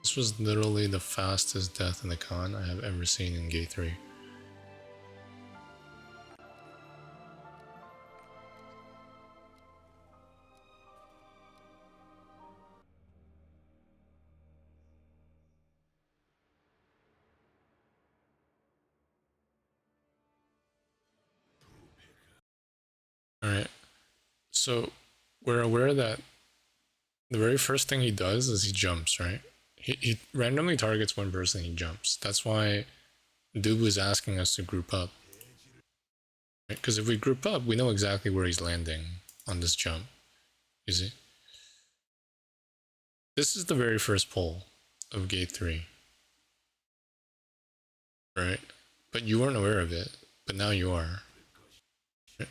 This was literally the fastest death in Akkan I have ever seen in Gate 3. Alright, so we're aware that the very first thing he does is he jumps, right? He randomly targets one person, he jumps. That's why Dude was asking us to group up. Because if we group up, we know exactly where he's landing on this jump. You see? This is the very first pull of Gate 3. Right? But you weren't aware of it, but now you are. Right?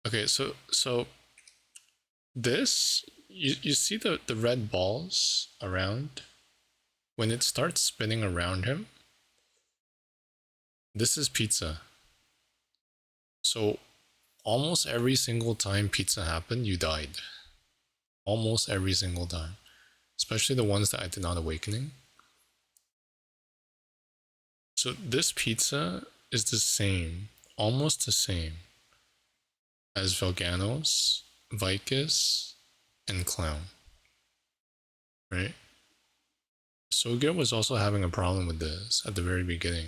Okay, so this, you see the red balls around? When it starts spinning around him, this is pizza. So almost every single time pizza happened, you died. Almost every single time. Especially the ones that I did not awakening. So this pizza is the same, almost the same as Velganos, Vicus, and Clown. Right? Sogir was also having a problem with this at the very beginning,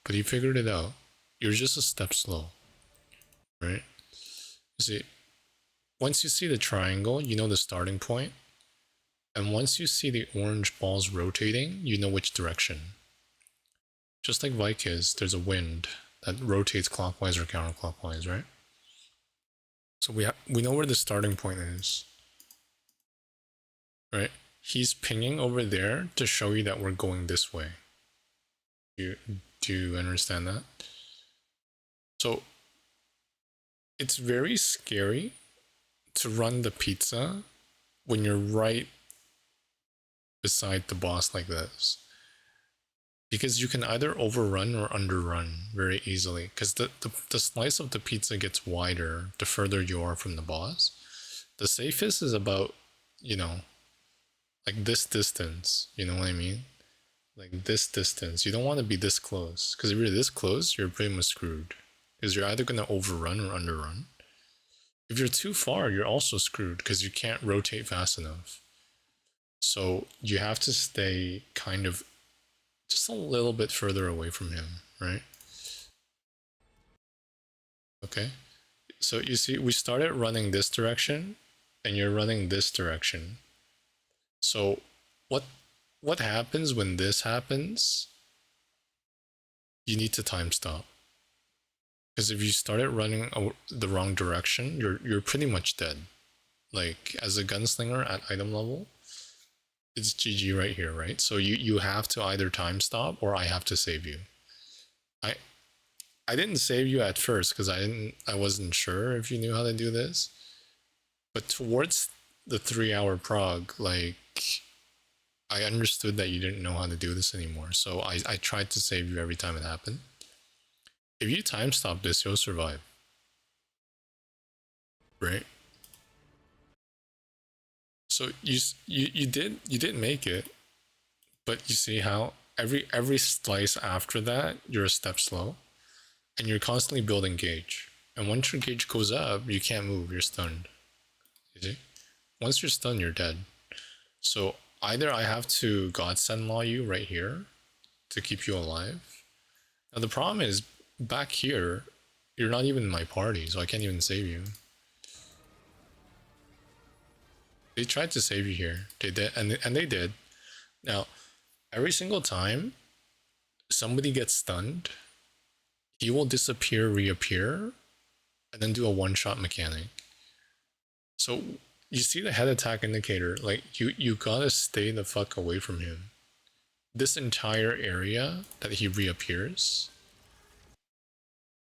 but he figured it out. You're just a step slow. Right? You see, once you see the triangle, you know the starting point. And once you see the orange balls rotating, you know which direction. Just like Vicus, there's a wind that rotates clockwise or counterclockwise, right? So we know where the starting point is, right? He's pinging over there to show you that we're going this way. Do you understand that? So it's very scary to run the pizza when you're right beside the boss like this, because you can either overrun or underrun very easily, because the slice of the pizza gets wider the further you are from the boss. The safest is about, like this distance, you know what I mean? Like this distance. You don't want to be this close, because if you're this close, you're pretty much screwed, because you're either going to overrun or underrun. If you're too far, you're also screwed, because you can't rotate fast enough. So you have to stay kind of just a little bit further away from him, right? Okay. So you see, we started running this direction, and you're running this direction. So what happens when this happens? You need to time stop. Because if you started running the wrong direction, you're pretty much dead. Like, as a gunslinger at item level, it's GG right here, right? So you have to either time stop or I have to save you. I didn't save you at first because I wasn't sure if you knew how to do this. But towards the 3-hour prog, like, I understood that you didn't know how to do this anymore. So I tried to save you every time it happened. If you time stop this, you'll survive. Right? So you did make it, but you see how every slice after that, you're a step slow, and you're constantly building gauge. And once your gauge goes up, you can't move, you're stunned. You see? Once you're stunned, you're dead. So either I have to godsend law you right here to keep you alive. Now the problem is, back here, you're not even in my party, so I can't even save you. They tried to save you here. They did, and they did. Now, every single time somebody gets stunned, he will disappear, reappear, and then do a one-shot mechanic. So you see the head attack indicator, like you gotta stay the fuck away from him. This entire area that he reappears,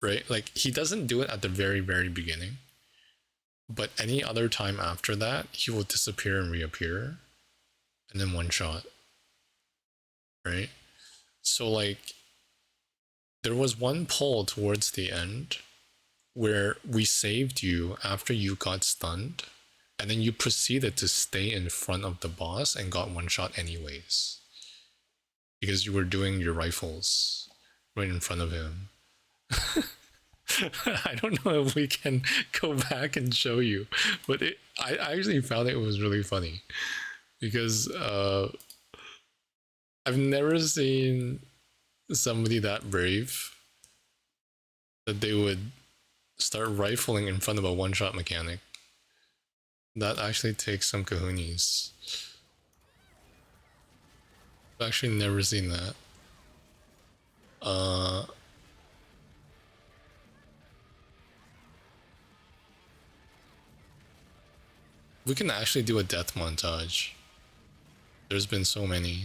right? Like, he doesn't do it at the very, very beginning, but any other time after that, he will disappear and reappear, and then one shot, right? So, like, there was one pull towards the end where we saved you after you got stunned, and then you proceeded to stay in front of the boss and got one shot anyways because you were doing your rifles right in front of him. I don't know if we can go back and show you, but I actually found it was really funny because I've never seen somebody that brave that they would start rifling in front of a one-shot mechanic. That actually takes some kahunis. I've actually never seen that. We can actually do a death montage. There's been so many.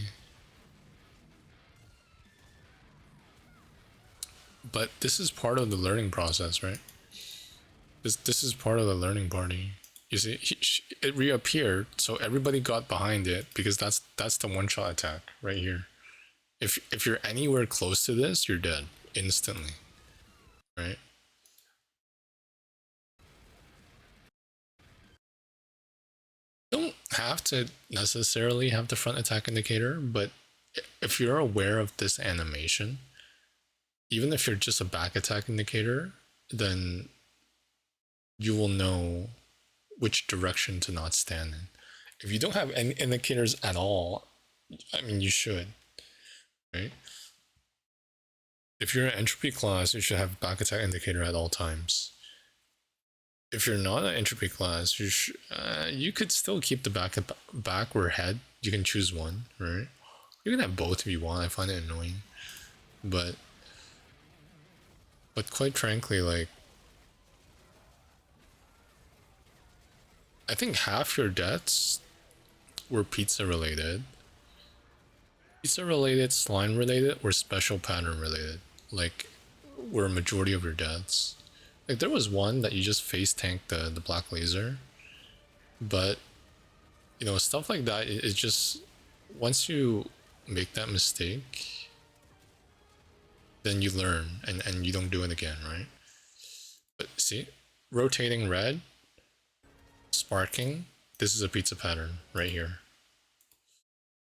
But this is part of the learning process, right? This is part of the learning party. You see, it reappeared, so everybody got behind it because that's the one-shot attack right here. If you're anywhere close to this, you're dead instantly, right? You don't have to necessarily have the front attack indicator, but if you're aware of this animation, even if you're just a back attack indicator, then you will know which direction to not stand in. If you don't have any indicators at all, I mean, you should, right? If you're an entropy class, you should have back attack indicator at all times. If you're not an entropy class, you could still keep the back or head. You can choose one, right? You can have both if you want. I find it annoying, but quite frankly, like, I think half your deaths were pizza related, slime related, or special pattern related. Like, were a majority of your deaths. Like, there was one that you just face tanked the black laser, but you know, stuff like that. It's just, once you make that mistake, then you learn and you don't do it again, right? But see, rotating red, sparking, this is a pizza pattern right here.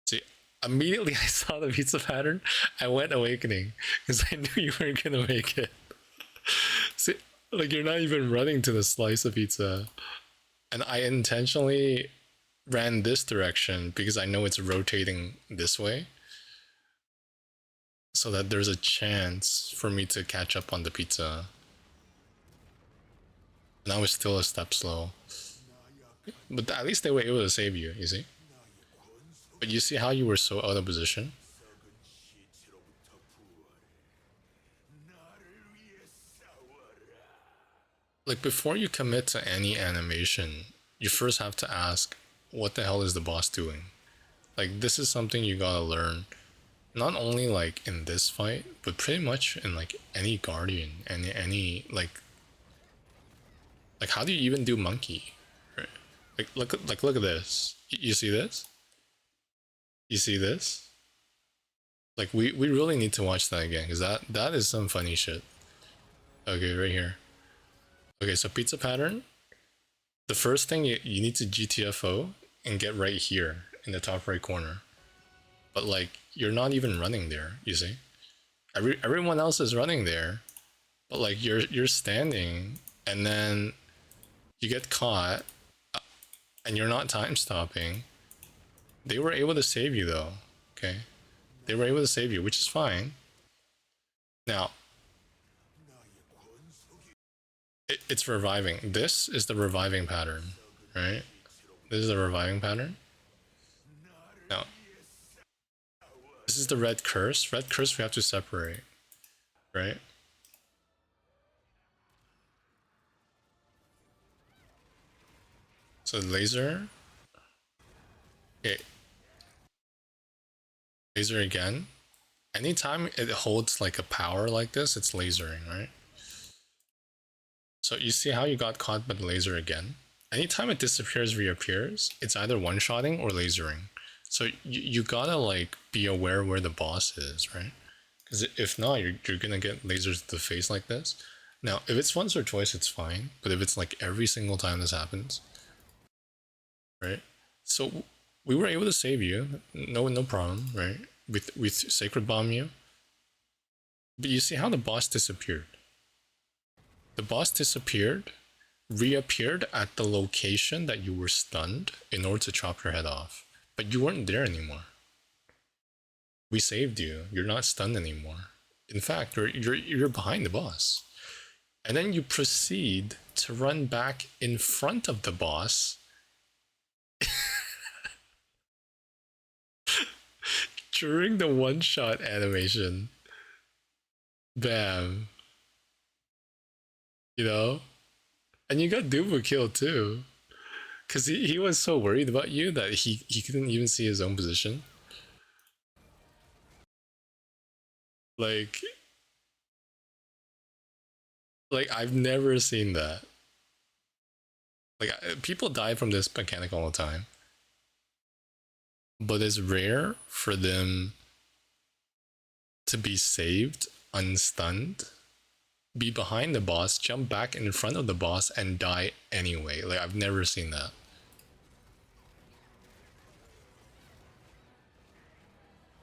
See, immediately I saw the pizza pattern, I went awakening because I knew you weren't gonna make it. See, like, you're not even running to the slice of pizza, and I intentionally ran this direction because I know it's rotating this way, so that there's a chance for me to catch up on the pizza. And I was still a step slow, but at least they were able to save you, you see? But you see how you were so out of position? Like, before you commit to any animation, you first have to ask, what the hell is the boss doing? Like, this is something you gotta learn, not only like in this fight, but pretty much in like any guardian, any like how do you even do monkey? Right? Look at this. You see this? You see this? Like, we really need to watch that again, because that is some funny shit. Okay, right here. Okay, so pizza pattern. The first thing you need to GTFO and get right here in the top right corner. But like, you're not even running there, you see? Everyone else is running there, but like, you're standing, and then you get caught, and you're not time stopping. They were able to save you though, okay? They were able to save you, which is fine. Now, it's reviving. This is the reviving pattern, right? This is the reviving pattern. Now, this is the red curse. Red curse we have to separate, right? So laser. Okay. Laser again. Anytime it holds like a power like this, it's lasering, right? So you see how you got caught by the laser again? Anytime it disappears, reappears, it's either one-shotting or lasering. So you gotta like be aware where the boss is, right? Because if not, you're gonna get lasers to the face like this. Now, if it's once or twice, it's fine. But if it's like every single time this happens, right? So we were able to save you, no problem, right? We sacred bomb you, but you see how the boss disappeared. The boss disappeared, reappeared at the location that you were stunned in order to chop your head off, but you weren't there anymore. We saved you. You're not stunned anymore. In fact, you're behind the boss. And then you proceed to run back in front of the boss during the one-shot animation. Bam. You know? And you got Dubu killed too. Because he was so worried about you that he couldn't even see his own position. Like, I've never seen that. Like, people die from this mechanic all the time. But it's rare for them to be saved unstunned, be behind the boss, jump back in front of the boss, and die anyway. Like, I've never seen that.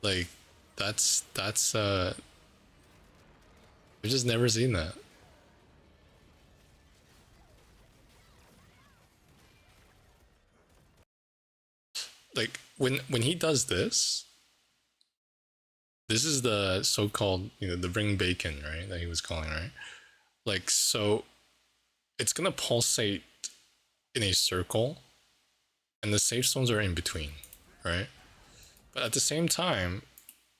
Like, I've just never seen that. Like, when he does this, this is the so-called, the ring bacon, right? That he was calling, right? Like, so it's gonna pulsate in a circle, and the safe zones are in between, right? But at the same time,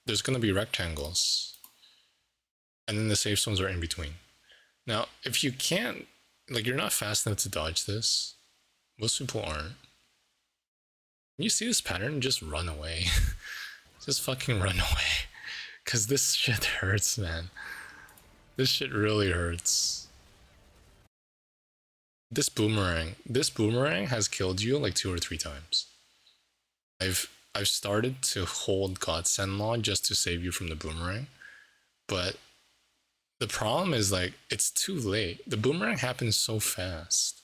there's gonna be rectangles, and then the safe zones are in between. Now, if you can't, like, you're not fast enough to dodge this, most people aren't. When you see this pattern, just run away. Just fucking run away. Because this shit hurts, man. This shit really hurts. This boomerang has killed you like 2 or 3 times. I've started to hold Godsend Law just to save you from the boomerang, but the problem is, like, it's too late. The boomerang happens so fast,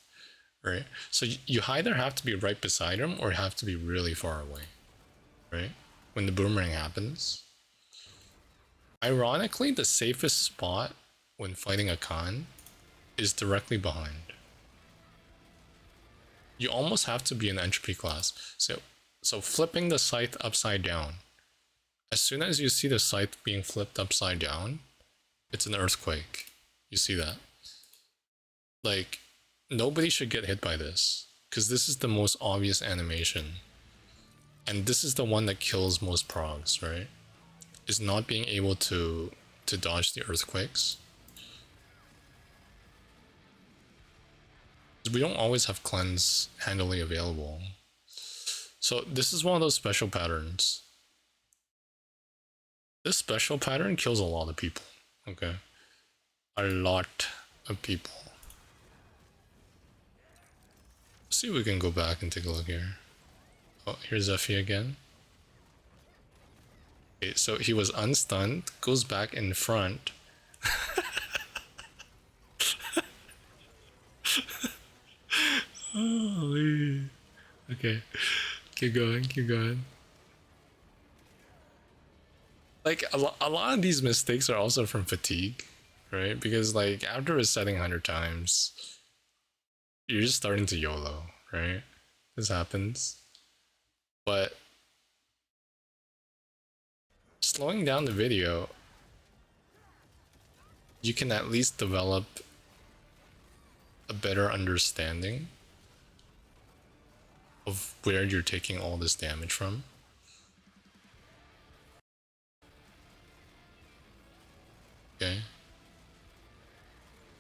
right? So you either have to be right beside him or have to be really far away, right? When the boomerang happens. Ironically, the safest spot when fighting Akkan is directly behind. You almost have to be in entropy class. So flipping the scythe upside down. As soon as you see the scythe being flipped upside down, it's an earthquake. You see that? Like, nobody should get hit by this, because this is the most obvious animation. And this is the one that kills most progs, right? Is not being able to dodge the earthquakes. We don't always have cleanse handily available. So this is one of those special patterns. This special pattern kills a lot of people. Okay. A lot of people. Let's see if we can go back and take a look here. Oh, here's Zephy again. Okay, so he was unstunned, goes back in front. Holy. Okay, keep going, keep going. Like, a lot of these mistakes are also from fatigue, right? Because, like, after resetting 100 times, you're just starting to YOLO, right? This happens. But slowing down the video, you can at least develop a better understanding of where you're taking all this damage from. Okay.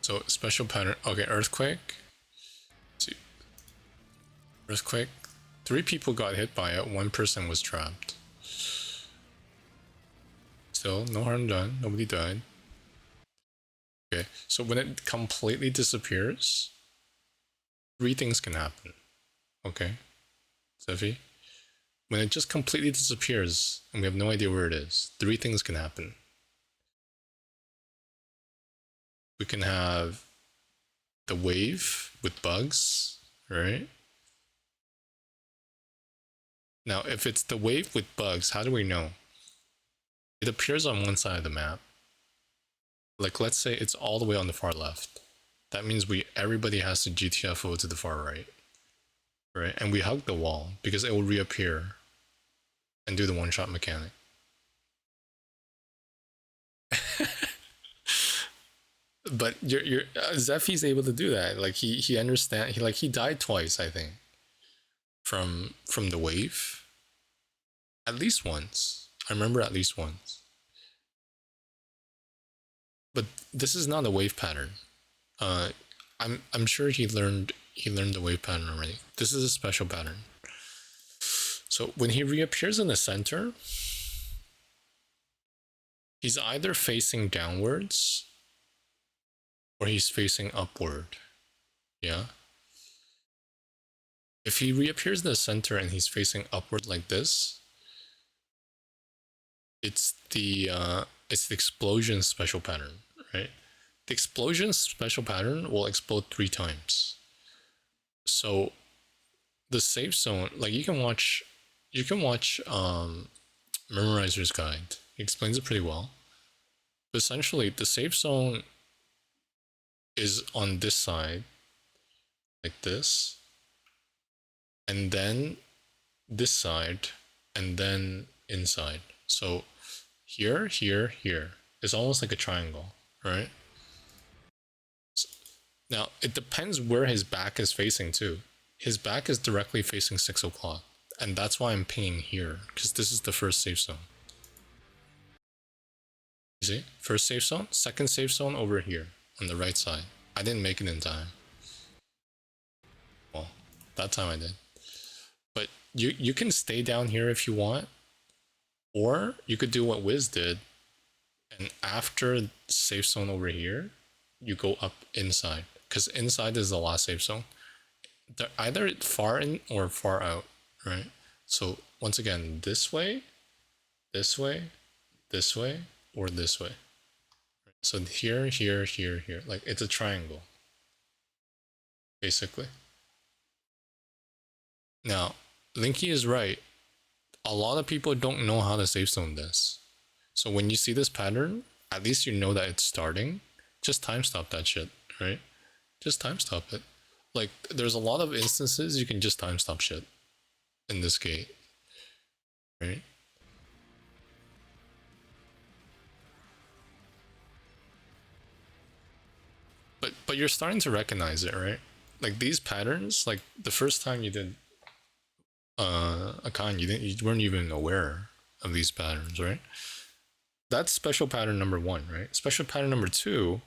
So special pattern. Okay, earthquake. Let's see. Earthquake. 3 people got hit by it. 1 person was trapped. Still, no harm done. Nobody died. Okay, so when it completely disappears, 3 things can happen. Okay, Zephy? When it just completely disappears and we have no idea where it is, 3 things can happen. We can have the wave with bugs, right? Now, if it's the wave with bugs, how do we know? It appears on one side of the map. Like, let's say it's all the way on the far left. That means everybody has to GTFO to the far right, right? And we hug the wall because it will reappear and do the one-shot mechanic. But you're Zephy's able to do that. Like he understand. He died twice, I think, from the wave. At least once. I remember at least once. But this is not a wave pattern. I'm sure he learned the wave pattern already. This is a special pattern. So when he reappears in the center, he's either facing downwards or he's facing upward. Yeah. If he reappears in the center and he's facing upward like this, it's the explosion special pattern, right? The explosion special pattern will explode 3 times. So the safe zone, like you can watch Memorizer's Guide. He explains it pretty well. But essentially, the safe zone is on this side, like this, and then this side, and then inside. So here, here, here. It's almost like a triangle, right? Now, it depends where his back is facing too. His back is directly facing 6 o'clock. And that's why I'm pinging here, because this is the first safe zone. You see? First safe zone, second safe zone over here, on the right side. I didn't make it in time. Well, that time I did. But you can stay down here if you want. Or you could do what Wiz did. And after safe zone over here, you go up inside. Because inside is the last safe zone. They're either far in or far out, right? So once again, this way, this way, this way, or this way. So here, here, here, here. Like it's a triangle, basically. Now, Linky is right. A lot of people don't know how to safe zone this. So when you see this pattern, at least you know that it's starting. Just time stop that shit, right? Just time stop it. Like, there's a lot of instances you can just time stop shit in this gate, right? But you're starting to recognize it, right? Like these patterns, like the first time you did Akkan, you weren't even aware of these patterns, right? That's special pattern number 1, right? Special pattern number 2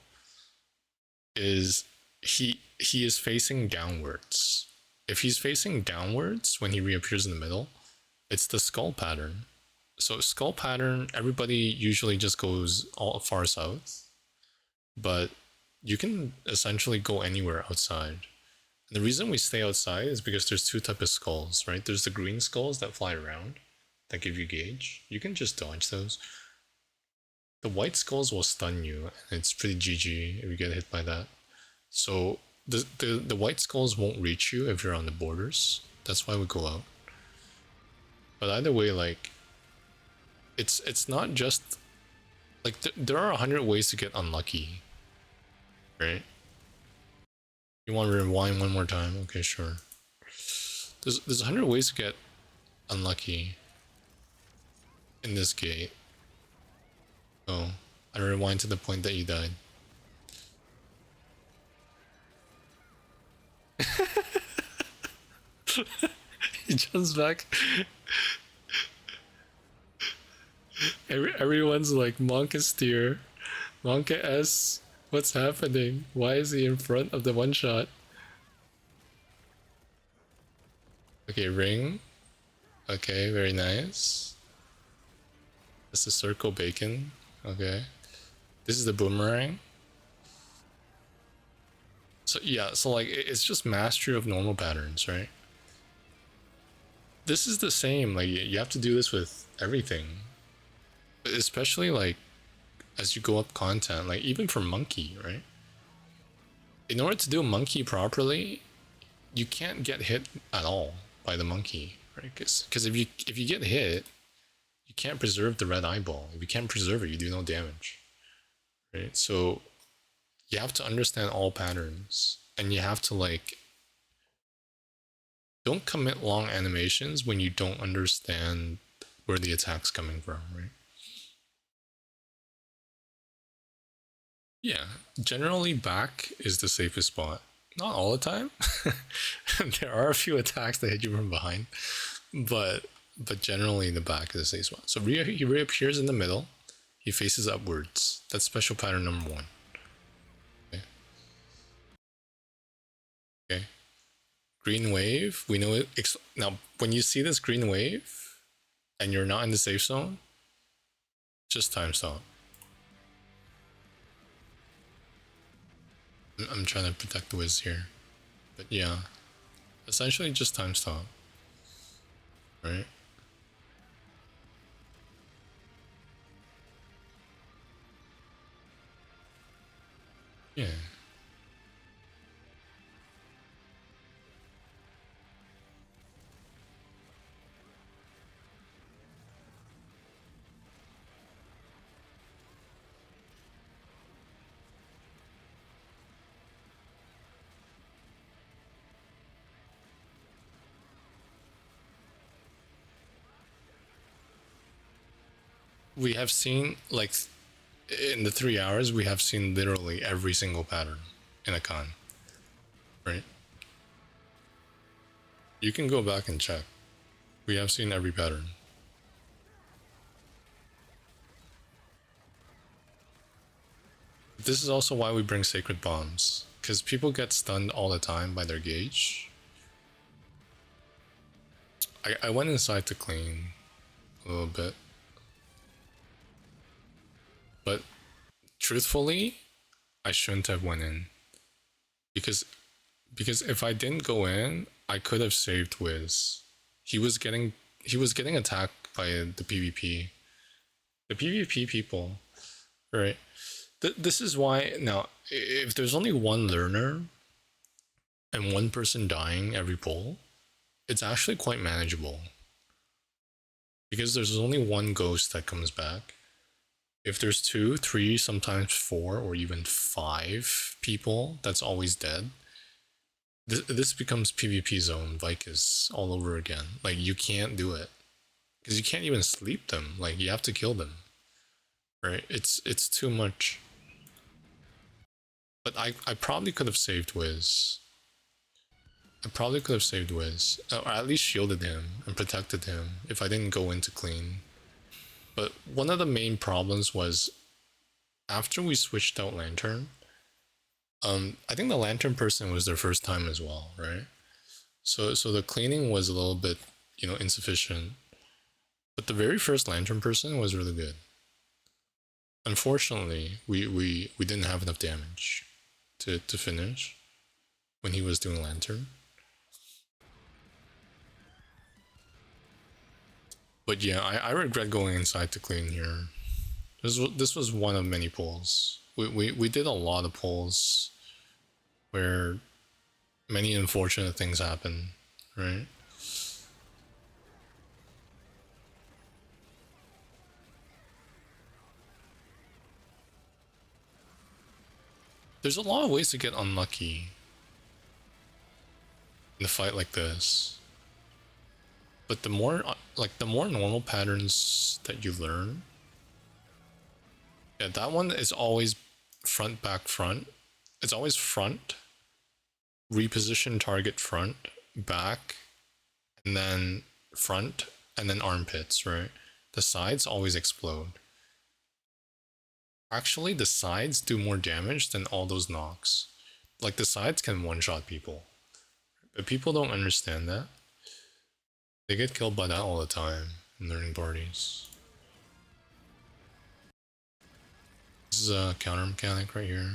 is he is facing downwards. If he's facing downwards when he reappears in the middle, it's the skull pattern. So skull pattern, everybody usually just goes all far south, but you can essentially go anywhere outside. And the reason we stay outside is because there's 2 types of skulls, right? There's the green skulls that fly around that give you gauge. You can just dodge those. The white skulls will stun you, and it's pretty GG if you get hit by that. So the white skulls won't reach you if you're on the borders. That's why we go out. But either way, like it's not just like there are 100 ways to get unlucky, right? You want to rewind one more time? Okay, sure. There's 100 ways to get unlucky in this gate. Oh, I rewind to the point that you died. He jumps back. Everyone's like, Monka steer, Monka S. What's happening? Why is he in front of the one shot? Okay, ring. Okay, very nice. That's the circle bacon. Okay. This is the boomerang. So yeah, so like it's just mastery of normal patterns, right? This is the same, like you have to do this with everything. Especially like as you go up content, like even for Monkey, right? in order to do monkey properly, you can't get hit at all by the monkey, right? Because if you get hit, you can't preserve the red eyeball. If you can't preserve it, you do no damage, right? So you have to understand all patterns, and you have to like don't commit long animations when you don't understand where the attack's coming from, right? Yeah, generally back is the safest spot. Not all the time. There are a few attacks that hit you from behind, but generally the back is the safe spot. So he reappears in the middle. He faces upwards. That's special pattern number 1. Okay. Okay. Green wave. We know it. Now, when you see this green wave, and you're not in the safe zone, just time stop. I'm trying to protect the Wiz here. But yeah, essentially just time stop. Right? Yeah. We have seen, like, in the 3 hours, we have seen literally every single pattern in Akkan. Right? You can go back and check. We have seen every pattern. This is also why we bring sacred bombs, because people get stunned all the time by their gauge. I went inside to clean a little bit, but truthfully, I shouldn't have went in, because if I didn't go in, I could have saved Wiz. He was getting attacked by the PvP. The PvP people, right? This is why now, if there's only one learner and one person dying every pull, it's actually quite manageable. Because there's only one ghost that comes back. If there's 2, 3, sometimes 4, or even 5 people that's always dead, this becomes PvP zone Vicus all over again. Like, you can't do it. Because you can't even sleep them. Like, you have to kill them. Right? It's too much. But I probably could have saved Wiz. Or at least shielded him and protected him if I didn't go into clean. But one of the main problems was after we switched out Lantern, I think the Lantern person was their first time as well, right? So the cleaning was a little bit, insufficient. But the very first Lantern person was really good. Unfortunately, we didn't have enough damage to finish when he was doing Lantern. But yeah, I regret going inside to clean here. This was one of many pulls. We did a lot of pulls where many unfortunate things happen, right? There's a lot of ways to get unlucky in a fight like this. But the more normal patterns that you learn, yeah, that one is always front, back, front. It's always front, reposition target front, back, and then front, and then armpits, right? The sides always explode. Actually, the sides do more damage than all those knocks. Like, the sides can one-shot people. But people don't understand that. They get killed by that all the time in learning parties. This is a counter mechanic right here.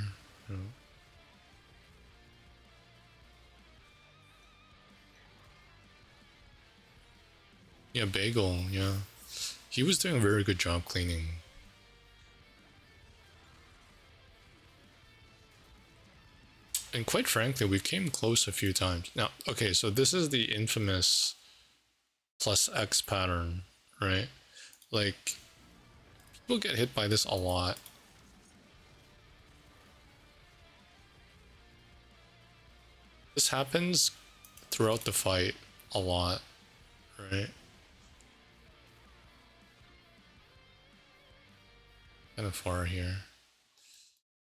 Yeah, Bagel, yeah. He was doing a very good job cleaning. And quite frankly, we came close a few times. Now, okay, so this is the infamous plus X pattern, right? Like, people get hit by this a lot. This happens throughout the fight a lot, right? Kind of far here.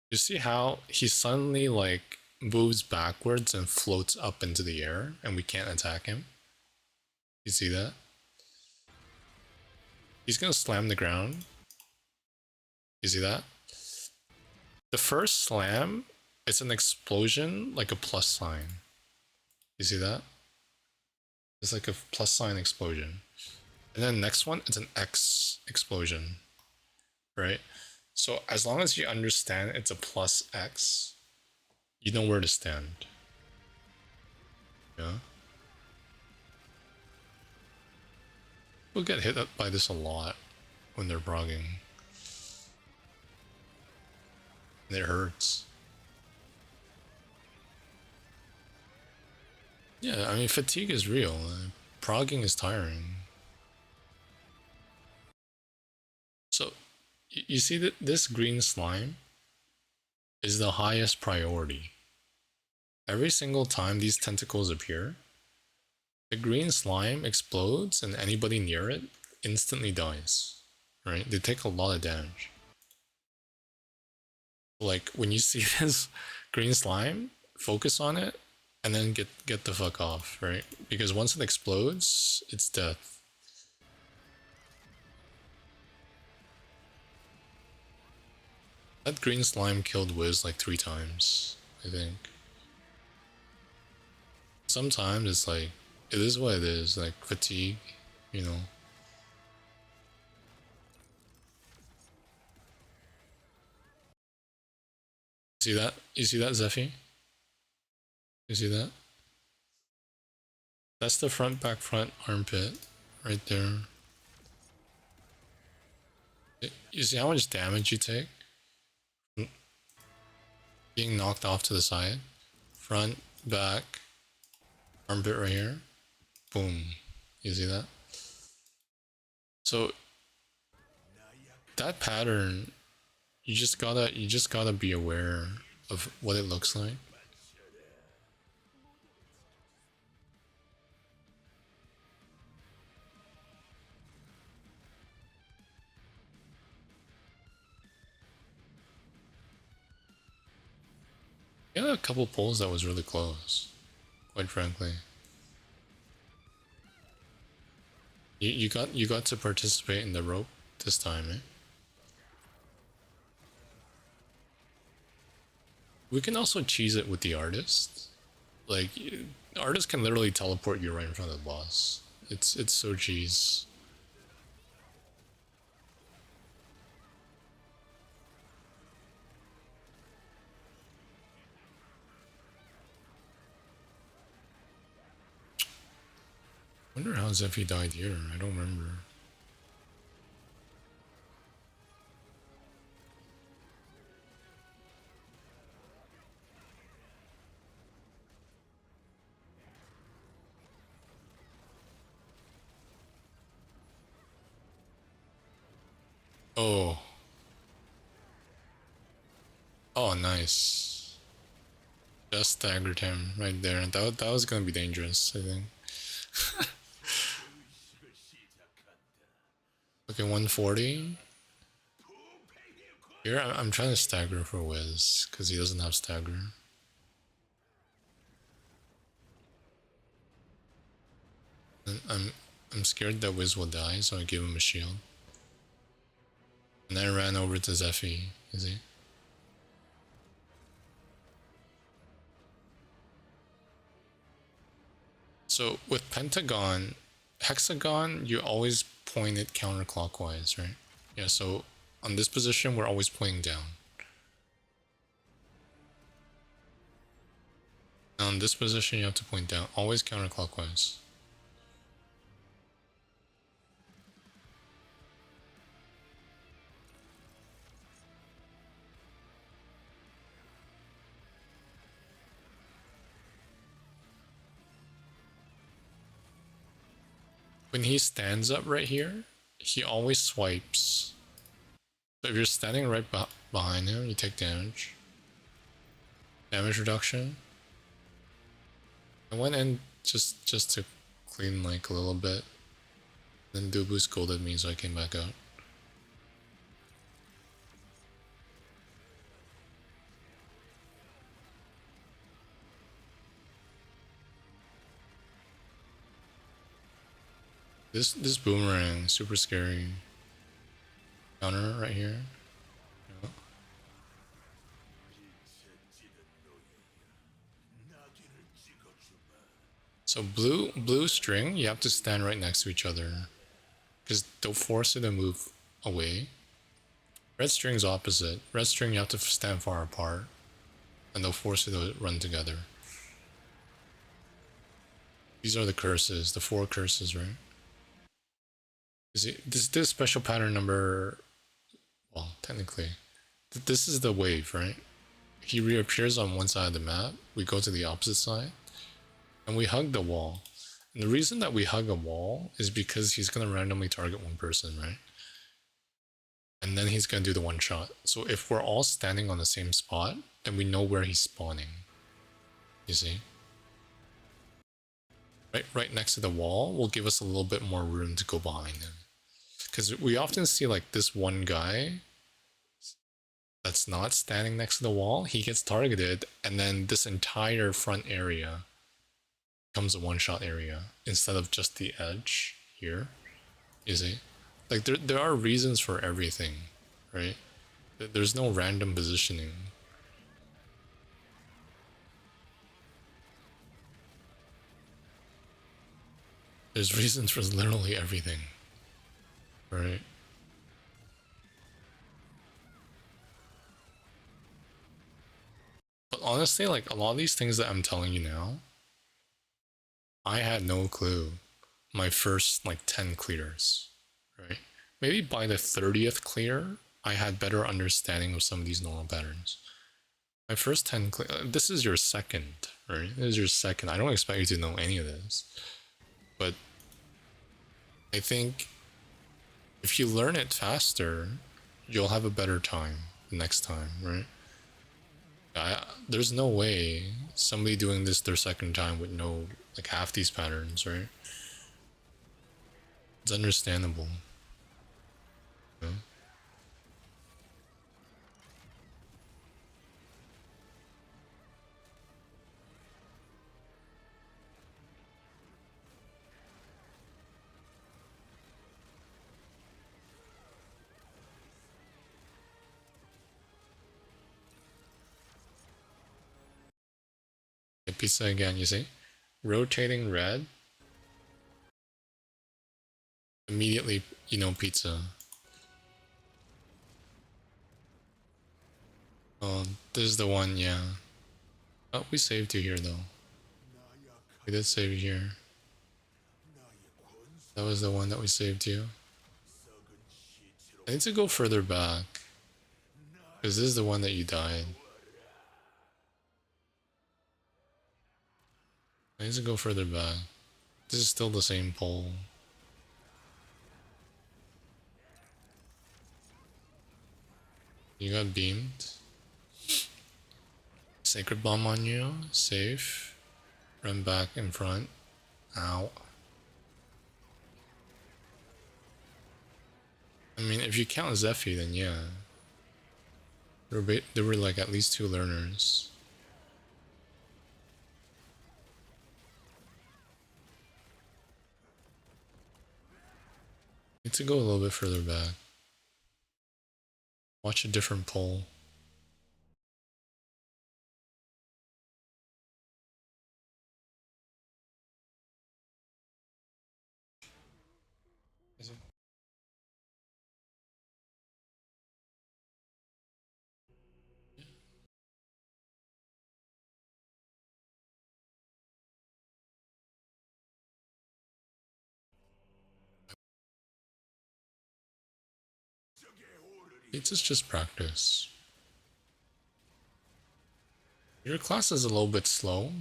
You see how he suddenly like moves backwards and floats up into the air and we can't attack him? You see that? He's gonna slam the ground. You see that? The first slam, it's an explosion like a plus sign. You see that? It's like a plus sign explosion. And then next one, it's an X explosion, right? So as long as you understand it's a plus X, you know where to stand. Yeah. People get hit up by this a lot when they're brogging. And it hurts. Yeah, I mean, fatigue is real. Progging is tiring. So, you see that this green slime is the highest priority. Every single time these tentacles appear, the green slime explodes and anybody near it instantly dies. Right? They take a lot of damage. Like, when you see this green slime, focus on it and then get the fuck off, right? Because once it explodes, it's death. That green slime killed Wiz like 3 times, I think. Sometimes it's like, it is what it is, like fatigue, you know. See that? You see that, Zephy? You see that? That's the front, back, front armpit right there. You see how much damage you take? Being knocked off to the side. Front, back, armpit right here. Boom. You see that? So that pattern, you just gotta be aware of what it looks like. We had a couple pulls that was really close, quite frankly. You got to participate in the rope this time, eh? We can also cheese it with the artist. Like, the artist can literally teleport you right in front of the boss. It's so cheese. Wonder how Zephy died here. I don't remember. Oh. Oh, nice. Just staggered him right there. That was gonna be dangerous, I think. Okay, 140. Here, I'm trying to stagger for Wiz, because he doesn't have stagger. And I'm scared that Wiz will die, so I give him a shield. And then I ran over to Zephy, you see? So with Pentagon, Hexagon, you always point it counterclockwise, right? Yeah, so on this position, we're always pointing down. And on this position, you have to point down, always counterclockwise. When he stands up right here, he always swipes. So if you're standing right behind him, you take damage. Damage reduction. I went in just to clean like a little bit. Then Dubu scolded me, so I came back out. This boomerang, super scary. Counter right here. Yeah. So blue string, you have to stand right next to each other, because they'll force you to move away. Red string's opposite. Red string, you have to stand far apart, and they'll force you to run together. These are the curses, the 4 curses, right? This special pattern number, well, technically, this is the wave, right? He reappears on one side of the map, we go to the opposite side, and we hug the wall. And the reason that we hug a wall is because he's going to randomly target one person, right? And then he's going to do the one shot. So if we're all standing on the same spot, then we know where he's spawning. You see? Right next to the wall will give us a little bit more room to go behind him. Because we often see like this one guy that's not standing next to the wall, he gets targeted, and then this entire front area becomes a one-shot area instead of just the edge here. You see? Like there are reasons for everything, right? There's no random positioning. There's reasons for literally everything, right? But honestly, like a lot of these things that I'm telling you now, I had no clue my first like 10 clears, right? Maybe by the 30th clear, I had better understanding of some of these normal patterns. My first 10 clear, this is your second, right? This is your second. I don't expect you to know any of this. But I think if you learn it faster, you'll have a better time next time, right? There's no way somebody doing this their second time would know like half these patterns, right? It's understandable. You know? Pizza again, you see? Rotating red. Immediately, you know, pizza. Oh, this is the one, yeah. Oh, we saved you here, though. We did save you here. That was the one that we saved you. I need to go further back. Because this is the one that you died. I need to go further back. This is still the same pole. You got beamed. Sacred bomb on you. Safe. Run back in front. Ow. I mean, if you count Zephy, then yeah. There were like at least 2 learners. Need to go a little bit further back. Watch a different pole. Is it? It's just practice. Your class is a little bit slow,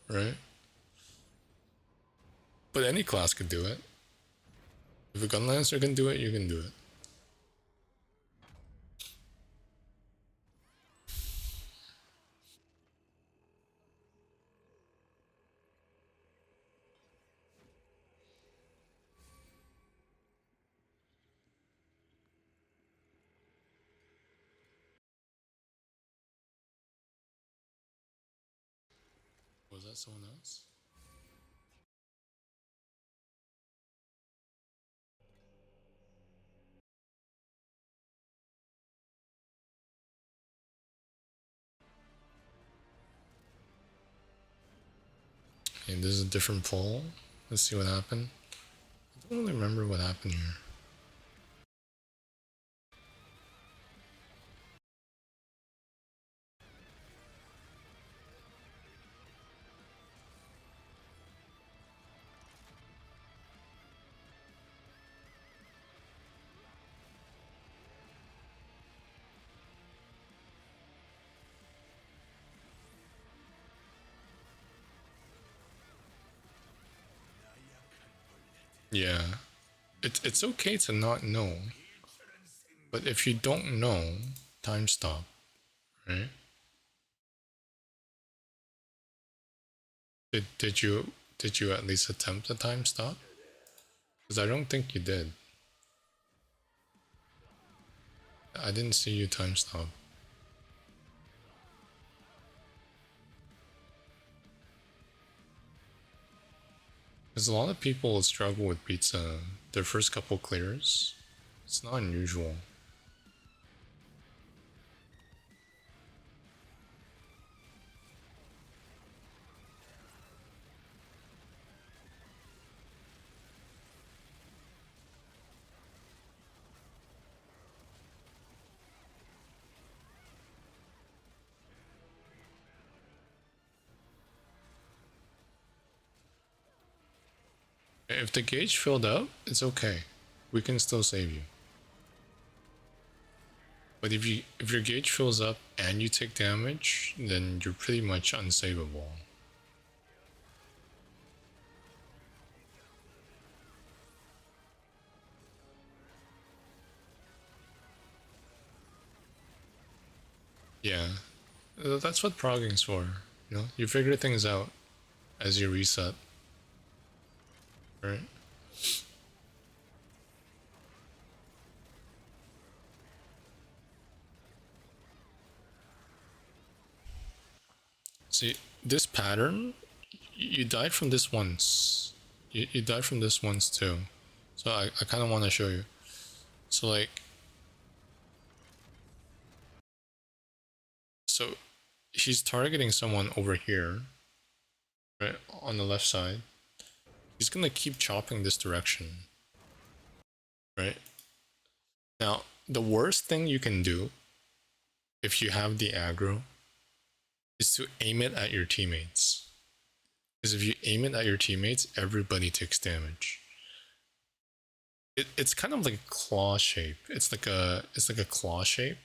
right? But any class could do it. If a gun lancer can do it, you can do it. Was that someone else? Okay, this is a different poll. Let's see what happened. I don't really remember what happened here. Yeah, it's okay to not know, but if you don't know, time stop, right? Did you at least attempt a time stop? Because I don't think you did. I didn't see you time stop. Because a lot of people struggle with pizza their first couple clears. It's not unusual. If the gauge filled up, it's okay. We can still save you. But if your gauge fills up and you take damage, then you're pretty much unsavable. Yeah, that's what progging's for. You know, you figure things out as you reset, right? See, this pattern, you died from this once. You died from this once too. So I kind of want to show you. So like, so he's targeting someone over here, right, on the left side. He's gonna keep chopping this direction, right? Now, the worst thing you can do if you have the aggro is to aim it at your teammates. Because if you aim it at your teammates, everybody takes damage. It's kind of like a claw shape. It's like a claw shape.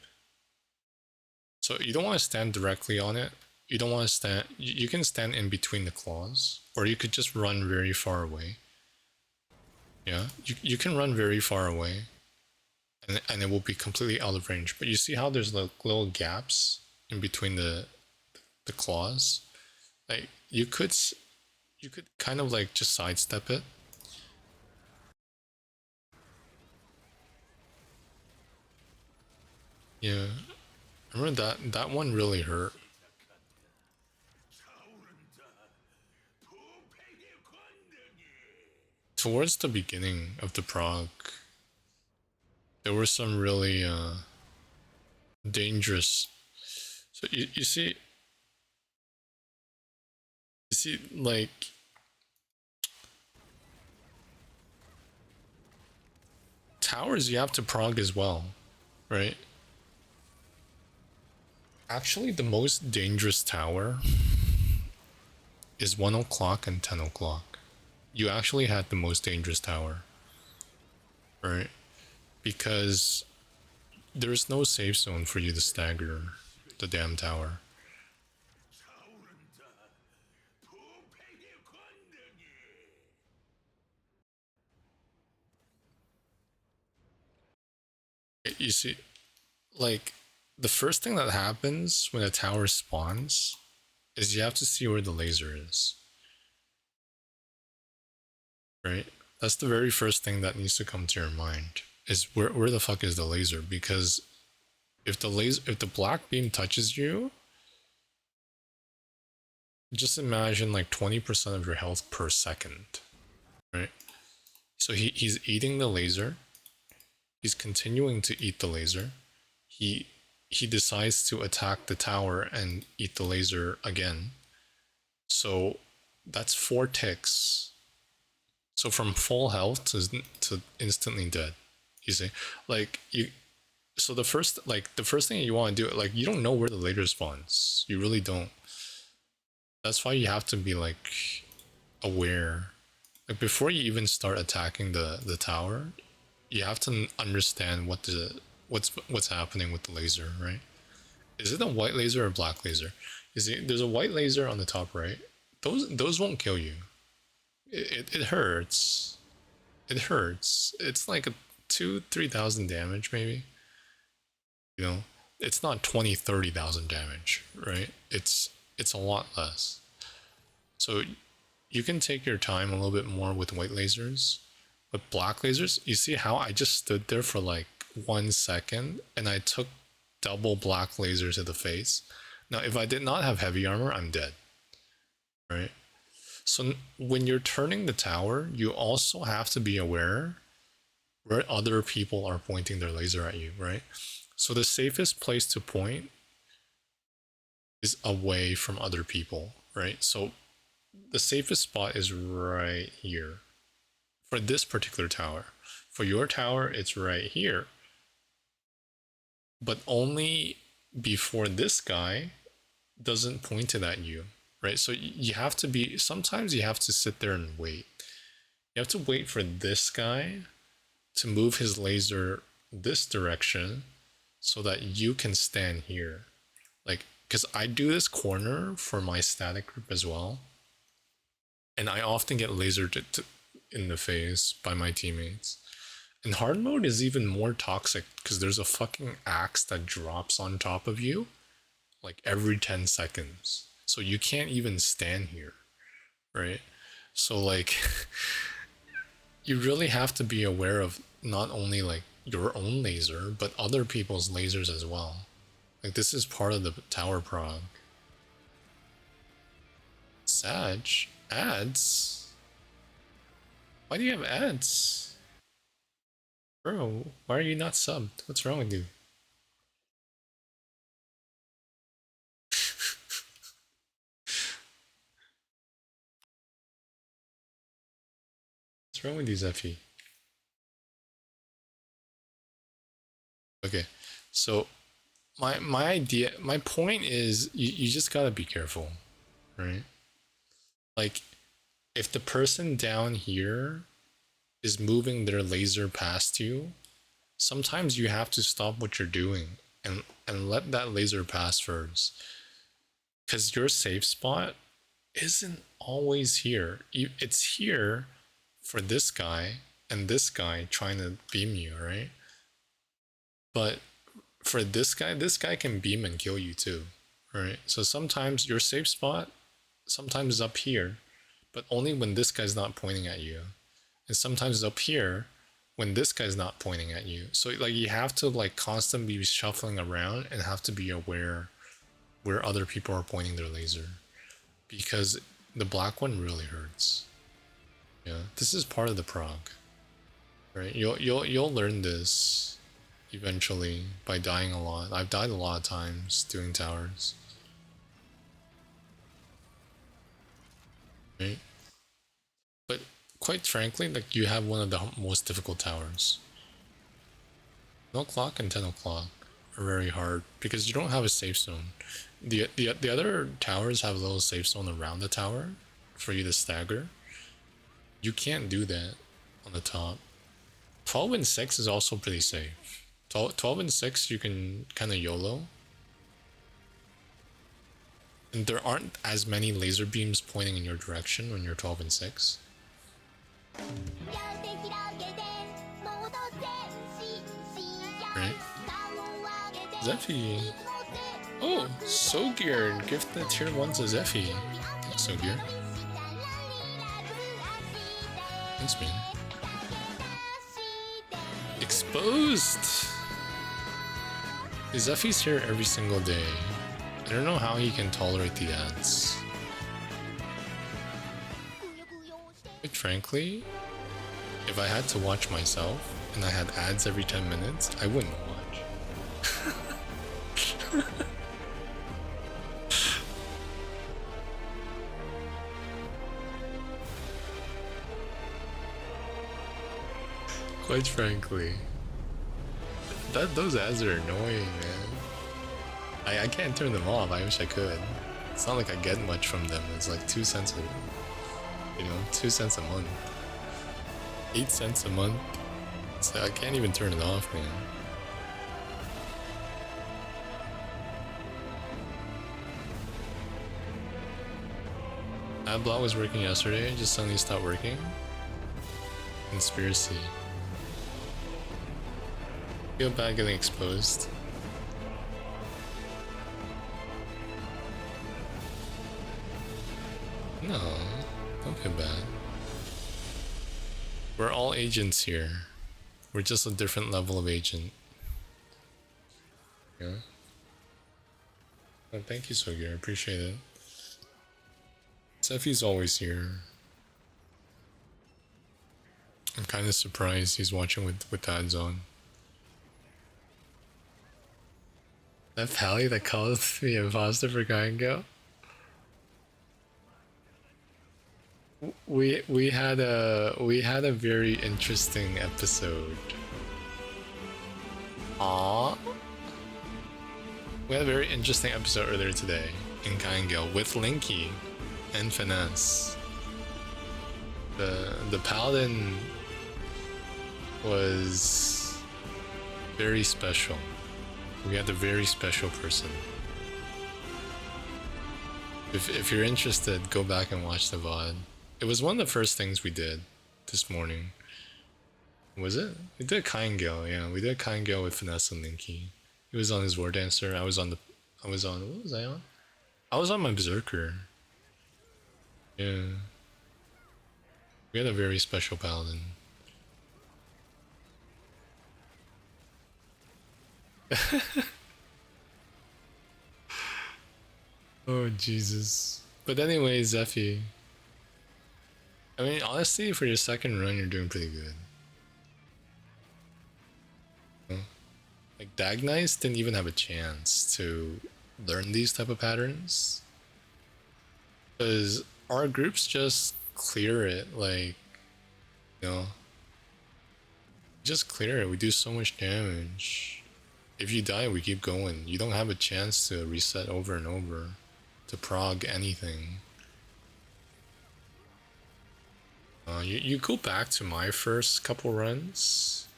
So you don't want to stand directly on it. You don't want to stand. You can stand in between the claws, or you could just run very far away. Yeah, you can run very far away, and it will be completely out of range. But you see how there's like little gaps in between the claws. Like you could kind of like just sidestep it. Yeah, I remember that one really hurt. Towards the beginning of the prog, there were some really dangerous. So you see like towers you have to prog as well, right? Actually, the most dangerous tower is 1 o'clock and 10 o'clock. You actually had the most dangerous tower, right? Because there's no safe zone for you to stagger the damn tower. You see, like, the first thing that happens when a tower spawns is you have to see where the laser is, right? That's the very first thing that needs to come to your mind is where the fuck is the laser? Because if the black beam touches you, just imagine like 20% of your health per second, right? So he's eating the laser. He's continuing to eat the laser. He he decides to attack the tower and eat the laser again. So that's 4 ticks. So from full health to instantly dead. You see, like you. So the first thing you want to do, like you don't know where the laser spawns. You really don't. That's why you have to be like aware. Like before you even start attacking the tower, you have to understand what's happening with the laser, right? Is it a white laser or a black laser? You see, there's a white laser on the top right. Those won't kill you. It hurts. It hurts. It's like a 2-3,000 damage maybe. You know, it's not 20-30,000 damage, right? It's a lot less. So you can take your time a little bit more with white lasers. With black lasers, you see how I just stood there for like 1 second and I took double black lasers to the face. Now, if I did not have heavy armor, I'm dead. Right? So when you're turning the tower, you also have to be aware where other people are pointing their laser at you, right? So the safest place to point is away from other people, right? So the safest spot is right here for this particular tower. For your tower, it's right here, but only before this guy doesn't point it at you, right? So you have to be, sometimes you have to sit there and wait. You have to wait for this guy to move his laser this direction so that you can stand here. Like, because I do this corner for my static group as well. And I often get lasered in the face by my teammates. And hard mode is even more toxic because there's a fucking axe that drops on top of you like every 10 seconds. So you can't even stand here, right? So like you really have to be aware of not only like your own laser, but other people's lasers as well. Like this is part of the tower prog. Sag? Ads? Why do you have ads? Bro, why are you not subbed? What's wrong with you? What's wrong with you, Zephy? Okay, so my point is you just gotta be careful, right? Like if the person down here is moving their laser past you, sometimes you have to stop what you're doing and let that laser pass first, because your safe spot isn't always here. It's here for this guy and this guy trying to beam you, right? But for this guy can beam and kill you too, right? So sometimes your safe spot sometimes is up here, but only when this guy's not pointing at you. And sometimes it's up here when this guy's not pointing at you. So like you have to like constantly be shuffling around and have to be aware where other people are pointing their laser, because the black one really hurts. Yeah, this is part of the prog, right? You'll learn this eventually by dying a lot. I've died a lot of times doing towers, right? But quite frankly, like you have one of the most difficult towers. 1 o'clock and 10 o'clock are very hard because you don't have a safe zone. The other towers have a little safe zone around the tower for you to stagger. You can't do that on the top. 12 and 6 is also pretty safe. 12 and 6 you can kind of YOLO. And there aren't as many laser beams pointing in your direction when you're 12 and 6. Right? Zeffy. Oh, Sogear. Gift the tier 1 to Zeffy. Thanks, Sogear. Thanks, man. Exposed! Zeffy's here every single day. I don't know how he can tolerate the ads. Quite frankly, if I had to watch myself and I had ads every 10 minutes, I wouldn't watch. Quite frankly. Those ads are annoying, man. I can't turn them off. I wish I could. It's not like I get much from them. It's like 2 cents a, 2 cents a month. 8 cents a month. So I can't even turn it off, man. Adblock was working yesterday, just suddenly stopped working. Conspiracy. Feel bad getting exposed. No, don't feel bad. We're all agents here. We're just a different level of agent. Yeah. Oh, thank you, Sogi. I appreciate it. Seffi's always here. I'm kind of surprised he's watching with ads on. That Pally that calls me imposter for Kaingo? We had a very interesting episode. Aww. We had a very interesting episode earlier today in Kaingo with Linky and Finesse. The paladin was very special. We had a very special person. If you're interested, go back and watch the VOD. It was one of the first things we did this morning. Was it? We did Kaingyo, yeah. We did Kaingyo with Finesse and Linky. He was on his War Dancer. I was on, what was I on? I was on my Berserker. Yeah. We had a very special paladin. Oh, Jesus. But anyway, Zeffy. I mean, honestly, for your second run, you're doing pretty good. Like, Dagnice didn't even have a chance to learn these type of patterns. Because our groups just clear it, like, just clear it. We do so much damage. If you die, we keep going. You don't have a chance to reset over and over to prog anything. You go back to my first couple runs.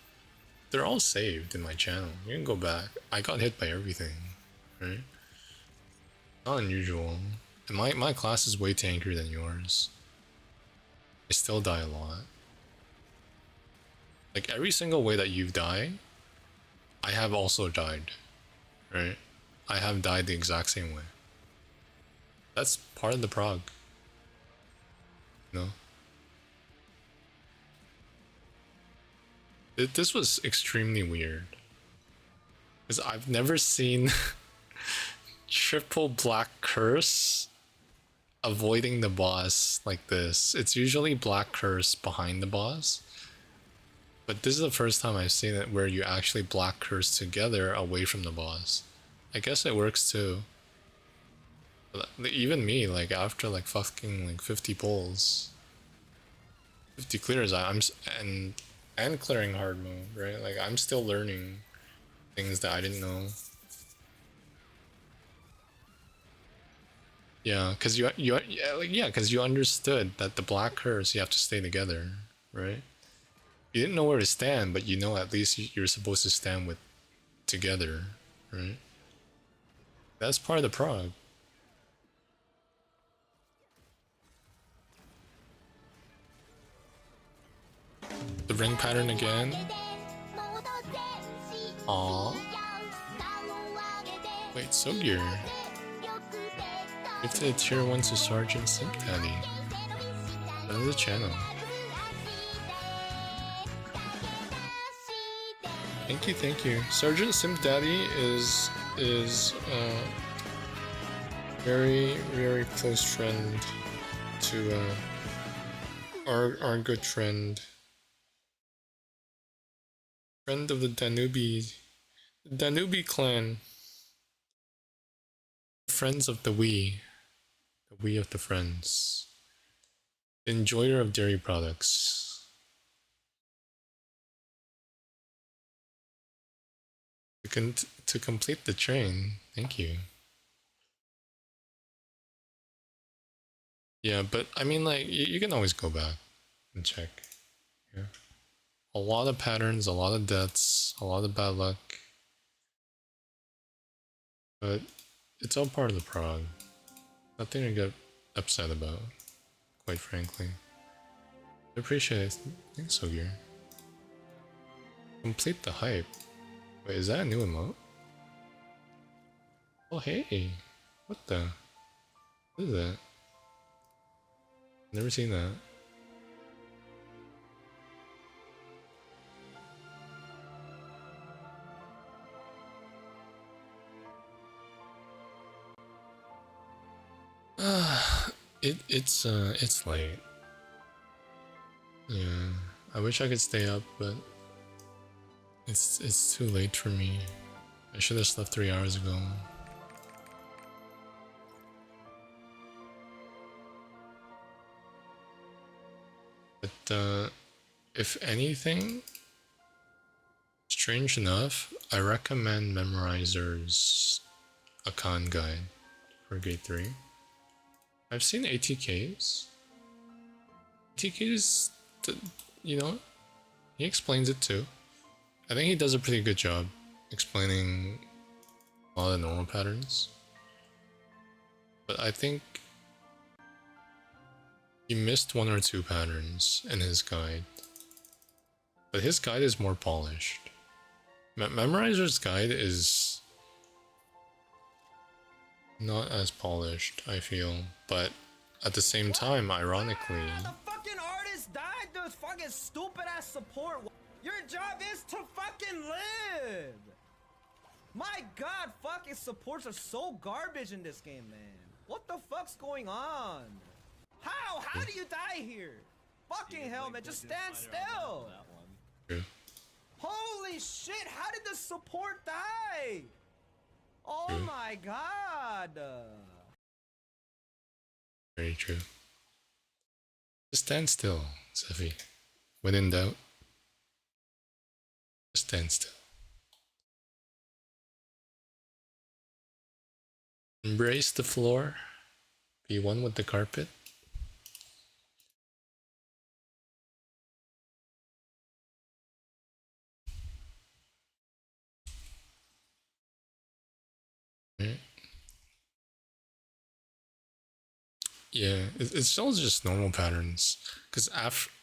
They're all saved in my channel. You can go back. I got hit by everything, right? Not unusual. And my class is way tankier than yours. I still die a lot. Like every single way that you've died, I have also died, right? I have died the exact same way. That's part of the prog. No. This was extremely weird. Because I've never seen triple black curse avoiding the boss like this. It's usually black curse behind the boss. But this is the first time I've seen it where you actually black curse together away from the boss. I guess it works too. But even me, like after like fucking like 50 pulls, 50 clears, and clearing hard mode, right? Like I'm still learning things that I didn't know. Yeah, cause cause you understood that the black curse you have to stay together, right? You didn't know where to stand, but you know at least you're supposed to stand with together, right? That's part of the prog. The ring pattern again. Aww. Wait, Sogir. Gifted a tier 1 to Sergeant Simp Daddy. Another channel. Thank you, thank you. Sergeant Simp Daddy is very, very close friend to our good friend of the Danube clan, friends of the we of the friends, enjoyer of dairy products. To complete the train, thank you. Yeah, but I mean, like, you can always go back and check. Yeah. A lot of patterns, a lot of deaths, a lot of bad luck. But it's all part of the prog. Nothing to get upset about, quite frankly. I appreciate it. Thanks, Sogir. Complete the hype. Wait, is that a new emote? Oh, hey. What the? What is that? Never seen that. It's late. Yeah, I wish I could stay up, but it's too late for me. I should have slept 3 hours ago. But if anything, strange enough, I recommend Memorizer's Akkan guide for Gate 3. I've seen ATKs. ATKs, you know, he explains it too. I think he does a pretty good job explaining a lot of normal patterns. But I think he missed 1 or 2 patterns in his guide. But his guide is more polished. Memorizer's guide is not as polished, I feel. But at the same time, ironically... The fucking artist died, dude. Fucking stupid ass support. Your job is to fucking live. My god, fucking supports are so garbage in this game, man. What the fuck's going on? How do you die here? Fucking hell, man, just stand still. True. Holy shit, how did the support die? Oh True. my god. Very true. Just stand still, Sefi. When in doubt, just stand still. Embrace the floor. Be one with the carpet. Right? Yeah, it's all just normal patterns. Because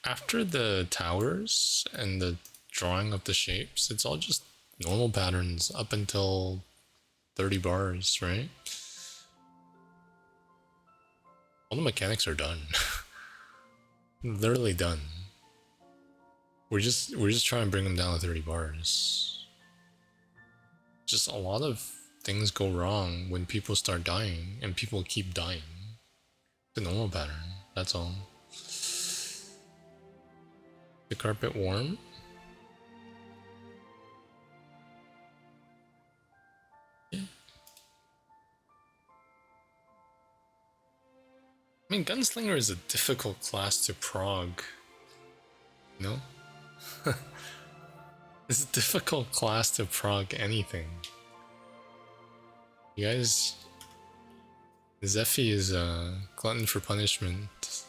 after the towers and the drawing of the shapes, it's all just normal patterns up until 30 bars, right? All the mechanics are done. Literally done. We're just trying to bring them down to 30 bars. Just a lot of things go wrong when people start dying, and people keep dying. The normal pattern, that's all. The carpet warm? Yeah. I mean, Gunslinger is a difficult class to prog. You know? It's a difficult class to prog anything. You guys... Zephy is a glutton for punishment.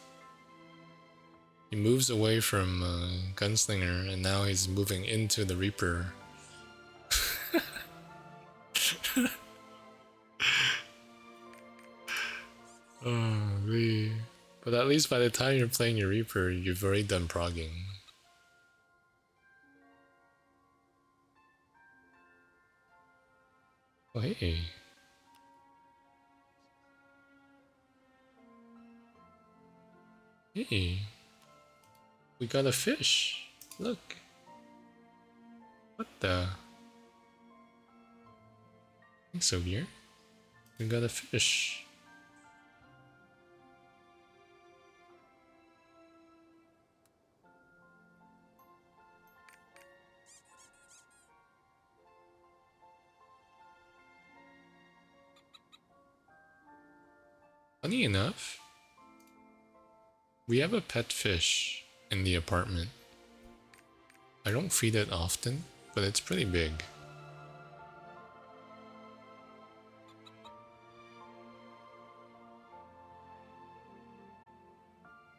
He moves away from Gunslinger, and now he's moving into the Reaper. Oh, wee. But at least by the time you're playing your Reaper, you've already done progging. Oh, hey. Hey, we got a fish. Look. What the? Thanks, so weird. We got a fish. Funny enough, we have a pet fish in the apartment. I don't feed it often, but it's pretty big.